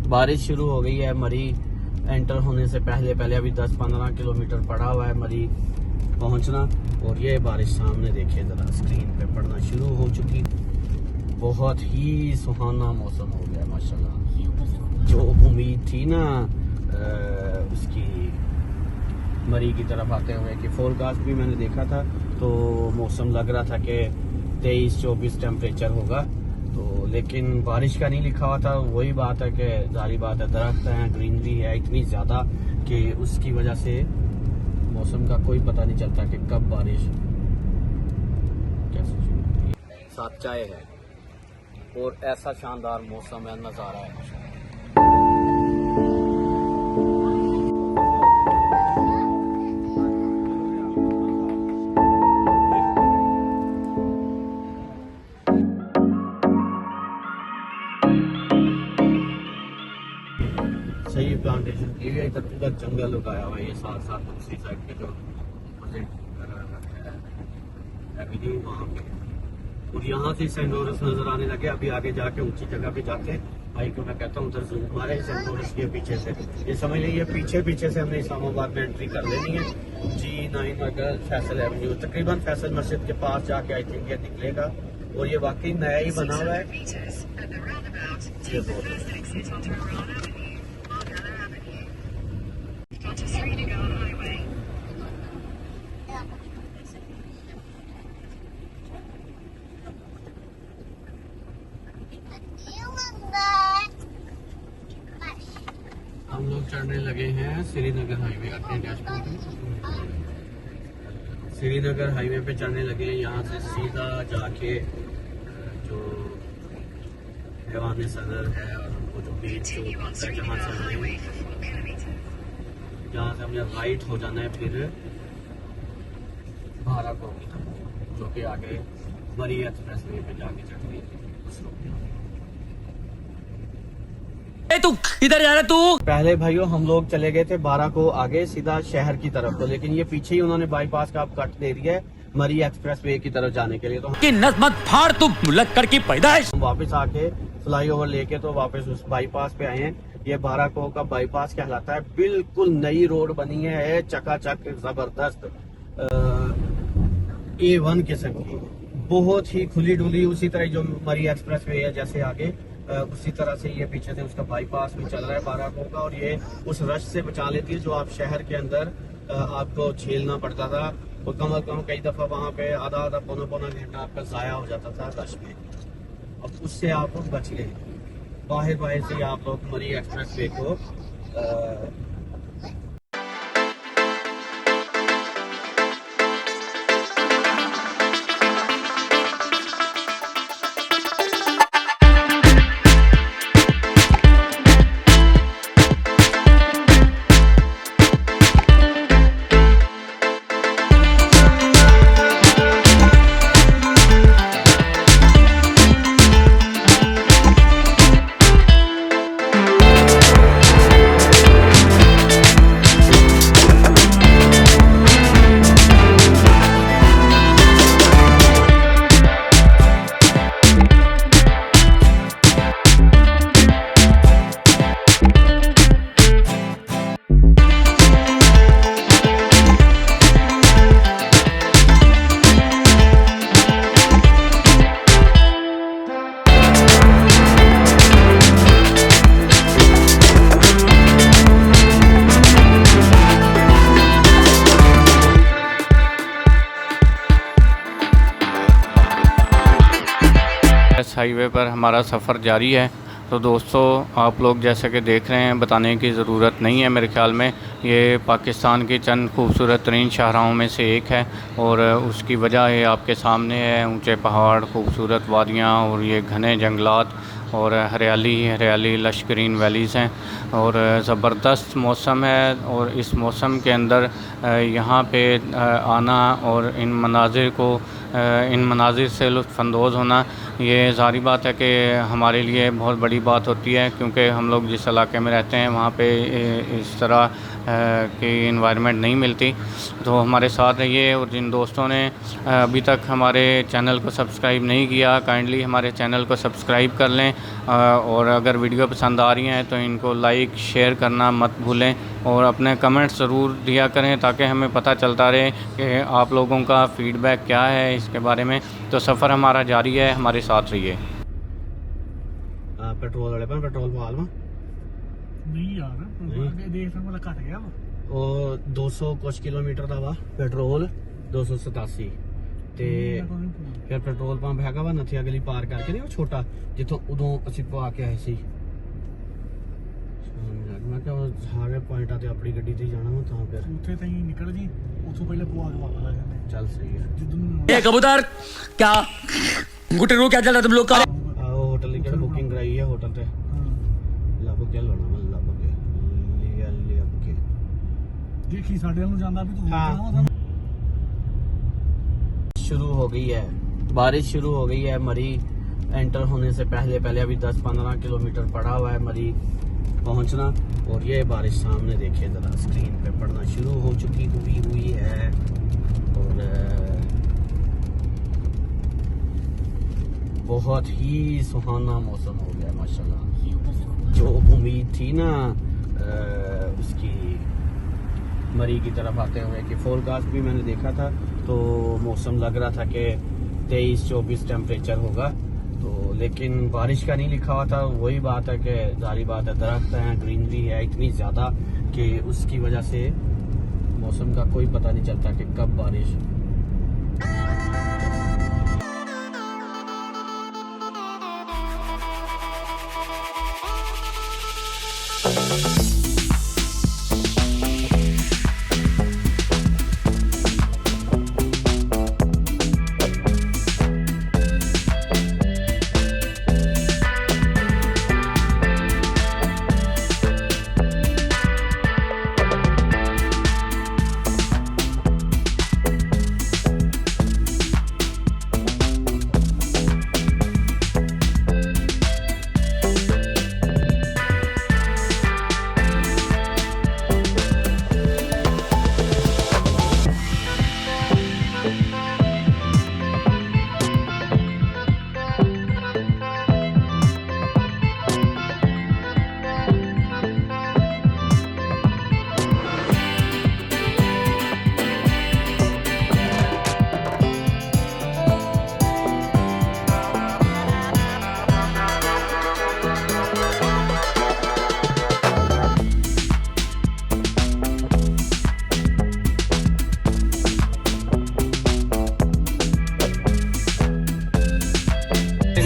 बारिश शुरू हो गई है। मरी एंटर होने से पहले पहले अभी 10-15 किलोमीटर पड़ा हुआ है मरी पहुंचना। और ये बारिश सामने देखिए ज़रा स्क्रीन पे पड़ना शुरू हो चुकी। बहुत ही सुहाना मौसम हो गया माशाल्लाह। जो उम्मीद थी ना उसकी मरी की तरफ आते हुए कि फोरकास्ट भी मैंने देखा था, तो मौसम लग रहा था कि 23-24 टेम्परेचर होगा, तो लेकिन बारिश का नहीं लिखा हुआ था। वही बात है कि जारी बात है, दरख्त हैं, ग्रीनरी है इतनी ज़्यादा कि उसकी वजह से मौसम का कोई पता नहीं चलता कि कब बारिश कैसे शुरू होती है। साथ चाय है और ऐसा शानदार मौसम है, नज़ारा है। सही प्लांटेशन की हुई है, इधर पूरा जंगल उगाया हुआ है। ये साथ साथ दूसरी साइड पे जो एवेन्यू वहाँ पे, और यहाँ से सेंट नजर आने लगे। अभी आगे जाके ऊंची जगह पे जाते हैं। भाई को मैं कहता हूँ उधर जूम मारे सेंट के पीछे से, ये समझ लीजिए पीछे पीछे से हमने इस्लामाबाद में एंट्री कर लेनी है। G9 अगर फैसल एवेन्यू तकरीबन फैसल मस्जिद के पास जाके आई थिंक ये निकलेगा। और ये वाकई नया ही बना हुआ है। ये हम लोग चढ़ने लगे हैं श्रीनगर हाईवे। अपने डैशबोर्ड श्रीनगर हाईवे पे चढ़ने लगे हैं। यहाँ से सीधा जाके जो हैवान सदर है और वो जो बीच है जहाँ से हमें राइट हो जाना है, फिर भाराकोट की तरफ, जो कि आगे मरी एक्सप्रेस वे पे जाके चढ़ रही है। तू इधर जा रहा तू। पहले भाइयों हम लोग चले गए थे 12 को आगे सीधा शहर की तरफ, तो लेकिन ये पीछे ही उन्होंने बाईपास का अब कट दे दिया है मरी एक्सप्रेस वे की तरफ जाने के लिए। तो कि नज़्मत फाड़ तू मुलक्कड़ की पैदाइश। हम वापस आके फ्लाईओवर लेके तो वापस उस बाईपास पे आए हैं। ये 12 को का बाईपास कहलाता है। बिल्कुल नई रोड बनी है, चकाचक जबरदस्त A1 किस्म की, बहुत ही खुली डुली। उसी तरह जो मरी एक्सप्रेस वे है जैसे आगे उसी तरह से ये पीछे से उसका बाईपास भी चल रहा है 12 को का। और ये उस रश से बचा लेती है जो आप शहर के अंदर आपको झेलना पड़ता था। और कम अज कम कई दफा वहाँ पे आधा पौना घंटा आपका जाया हो जाता था रश में। अब उससे आप बच गए। बाहर से आप लोग मरी एक्सप्रेस वे को हाईवे पर हमारा सफ़र जारी है। तो दोस्तों आप लोग जैसे कि देख रहे हैं, बताने की ज़रूरत नहीं है मेरे ख्याल में, ये पाकिस्तान की चंद खूबसूरत तरीन शाहराहों में से एक है। और उसकी वजह ये आपके सामने है, ऊंचे पहाड़, खूबसूरत वादियाँ और ये घने जंगलात और हरियाली लश ग्रीन वैलीज़ हैं। और ज़बरदस्त मौसम है। और इस मौसम के अंदर यहाँ पे आना और इन मनाजिर से लुत्फ़अंदोज़ होना ये ज़ाहिर बात है कि हमारे लिए बहुत बड़ी बात होती है, क्योंकि हम लोग जिस इलाके में रहते हैं वहाँ पे इस तरह की इन्वायरमेंट नहीं मिलती। तो हमारे साथ रहिए, और जिन दोस्तों ने अभी तक हमारे चैनल को सब्सक्राइब नहीं किया, काइंडली हमारे चैनल को सब्सक्राइब कर लें, और अगर वीडियो पसंद आ रही हैं तो इनको लाइक शेयर करना मत भूलें, और अपने कमेंट्स ज़रूर दिया करें ताकि हमें पता चलता रहे कि आप लोगों का फ़ीडबैक क्या है इसके बारे में। तो सफ़र हमारा जारी है, हमारे साथ रहिए। पेट्रोल वाले पर पेट्रोल पा लवा नहीं यार आगे देख रहा मतलब घट गया वा ਉਹ 200 ਕੁਛ ਕਿਲੋਮੀਟਰ ਦਾ ਵਾ ਪੈਟਰੋਲ 287 ਤੇ ਫਿਰ ਪੈਟਰੋਲ ਪੰਪ ਹੈਗਾ ਵਾ ਨਥੀਆ ਗਲੀ ਪਾਰ ਕਰਕੇ ਨਹੀਂ ਉਹ ਛੋਟਾ ਜਿੱਥੋਂ ਉਦੋਂ ਅਸੀਂ ਪਾ ਕੇ ਆਏ ਸੀ। ਮੈਂ ਕਿਹਾ ਉਹ ਸਾਰੇ ਪੁਆਇੰਟਾਂ ਤੇ ਆਪਣੀ ਗੱਡੀ ਤੇ ਜਾਣਾ ਵਾ ਤਾਂ ਫਿਰ ਉੱਥੇ ਤਾਂ ਹੀ ਨਿਕਲ ਜੀ ਉੱਥੋਂ ਪਹਿਲੇ ਪਵਾ ਕੇ ਵਾਪਸ ਆ ਜਾਂਦੇ ਚੱਲ ਸਹੀ ਹੈ। ਜਿੱਦਨ ये कबूतर क्या गुटेरू क्या चल रहा है तुम लोग का? ਆਹ ਹੋਟਲ ਦੀ ਕਿਹੜਾ ਬੁਕਿੰਗ ਕਰਾਈ ਹੈ ਹੋਟਲ ਤੇ ਲੱਭ ਕੇ ਲਾਉਣਾ ਵਾ ਲੱਭ ਕੇ ਲੱਭ ਕੇ ਦੇਖੀ ਸਾਡੇ ਨੂੰ ਜਾਂਦਾ ਵੀ ਤੂੰ हाँ। शुरू हो गई है बारिश, शुरू हो गई है। मरी एंटर होने से पहले पहले अभी 10-15 किलोमीटर पड़ा हुआ है मरी पहुंचना, और ये बारिश सामने देखिए जरा स्क्रीन पे पड़ना शुरू हो चुकी हुई है। और बहुत ही सुहाना मौसम हो गया माशाल्लाह। जो उम्मीद थी ना उसकी मरी की तरफ आते हुए कि फोरकास्ट भी मैंने देखा था, तो मौसम लग रहा था कि 23-24 टेम्परेचर होगा, तो लेकिन बारिश का नहीं लिखा हुआ था। वही बात है कि जारी बात है, दरख्त हैं, ग्रीनरी है इतनी ज़्यादा कि उसकी वजह से मौसम का कोई पता नहीं चलता कि कब बारिश।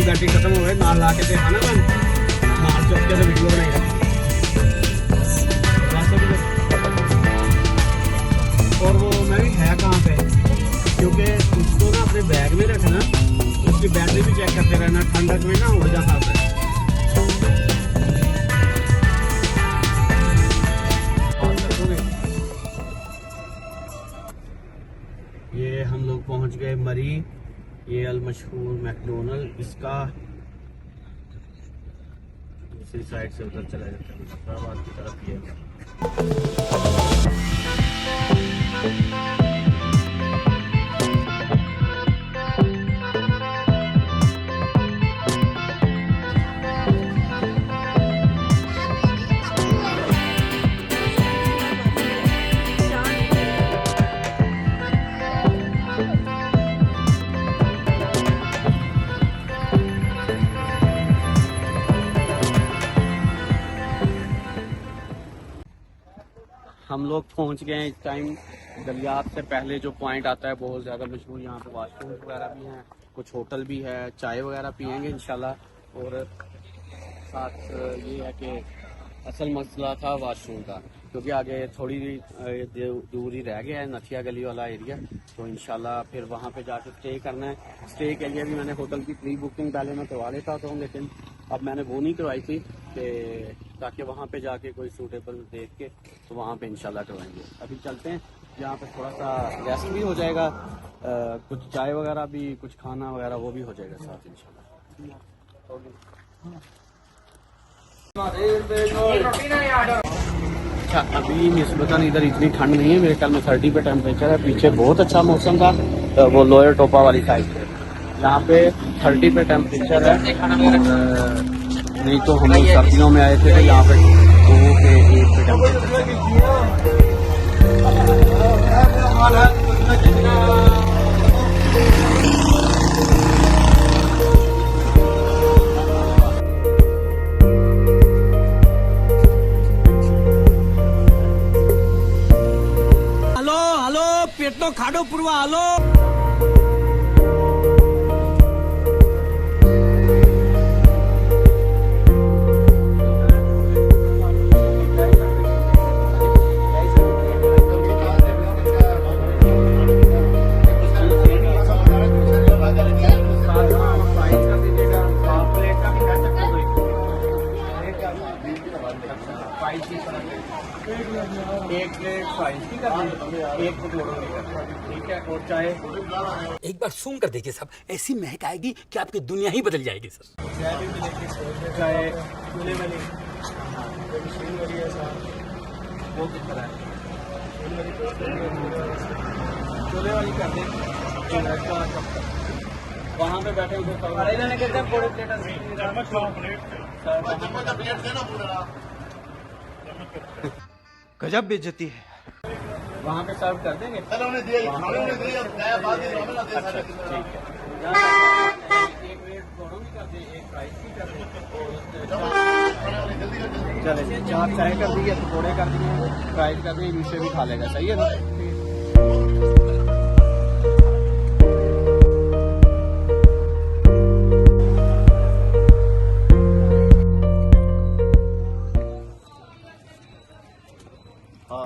बैटरी खत्म हो गई नाल ला के देखा ना मैं नाल चौक के वीडियो बनाई और वो मैं भी है कहाँ पे, क्योंकि उसको ना अपने बैग में रखना, उसकी बैटरी भी चेक करते रहना, ठंडक में ना उड़ जाता है। ये हम लोग पहुंच गए मरी, ये अल मशहूर मैकडोनल्ड, इसका दूसरी साइड से उधर चला जाता है मुजफ्फराबाद की तरफ। ये हम लोग पहुंच गए हैं इस टाइम दरियाब से पहले जो पॉइंट आता है बहुत ज़्यादा मशहूर, यहाँ पे वाशरूम वगैरह भी हैं, कुछ होटल भी है, चाय वगैरह पियेंगे इंशाल्लाह। और साथ ये है कि असल मसला था वाशरूम का, क्योंकि आगे थोड़ी दूर ही रह गया है नथिया गली वाला एरिया, तो इंशाल्लाह फिर वहाँ पे जाके स्टे करना है। स्टे के लिए भी मैंने होटल की प्री बुकिंग पहले मैं करवा लेता हूँ, लेकिन अब मैंने वो नहीं करवाई थी कि ताकि वहाँ पे जाके कोई सूटेबल देख के तो वहाँ पे इंशाल्लाह करवाएंगे। अभी चलते हैं, यहाँ पे थोड़ा सा रेस्ट भी हो जाएगा, कुछ चाय वगैरह भी, कुछ खाना वगैरह वो भी हो जाएगा साथ इंशाल्लाह। अच्छा, अभी निस्बतन इधर इतनी ठंड नहीं है, मेरे ख्याल में 30 पे टेम्परेचर है। पीछे बहुत अच्छा मौसम था, तो वो लोअर टोपा वाली साइड पे, यहाँ पे 30 पे टेम्परेचर है। नहीं तो हम लोग सर्दियों में आए थे तो यहाँ पे 2 के 1 पे टेम्परेचर। હાલો હાલો પેટનો ખાડો પૂરવા હાલો. एक प्लेट फ्राइज की कर दीजिए, एक पकौड़ों की कर दीजिए, ठीक है। और चाय एक बार सूंघ कर देखिए साहब, ऐसी महक आएगी कि आपकी दुनिया ही बदल जाएगी सर. चाय भी मिलेगी, चाय चूल्हे वाली, मशीन वाली है साहब, वो किस तरह है चूल्हे वाली कर दें। वहाँ पे बैठे उधर अरे जाने कहते हैं बड़े प्लेट गजब बेइज्जती है. वहाँ पे सर्व कर देंगे। अच्छा, ठीक है। एक प्लेट पकौड़ों की कर दें, एक फ्राइज की कर दें, चले 4 चाय कर दी, पकौड़े कर दिए, फ्राइज कर दिए, नीचे भी खा लेगा, सही है ना।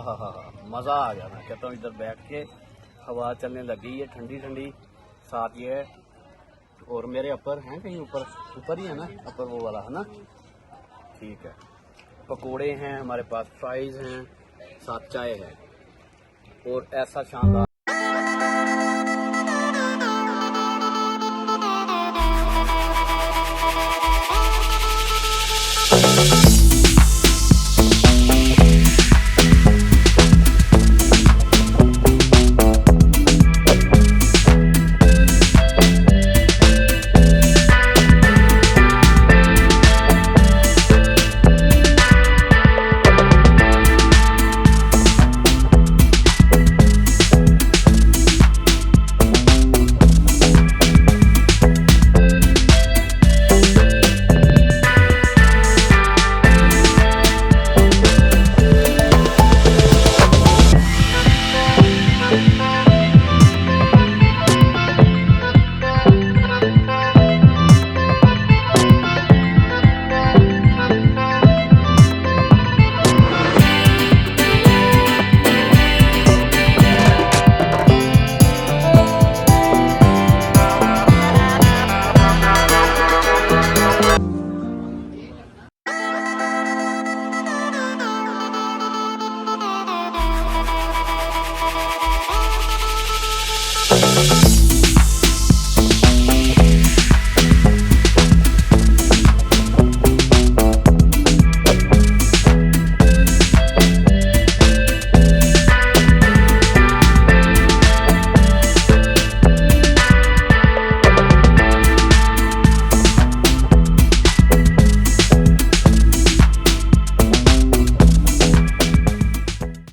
हाँ, मज़ा आ गया। मैं कहता हूँ इधर बैठ के हवा चलने लगी है ठंडी ठंडी, साथ ये और मेरे अपर हैं कहीं ऊपर ही है ना, अपर वो वाला है ना, ठीक है। पकोड़े हैं हमारे पास, फ्राइज हैं, साथ चाय है और ऐसा शानदार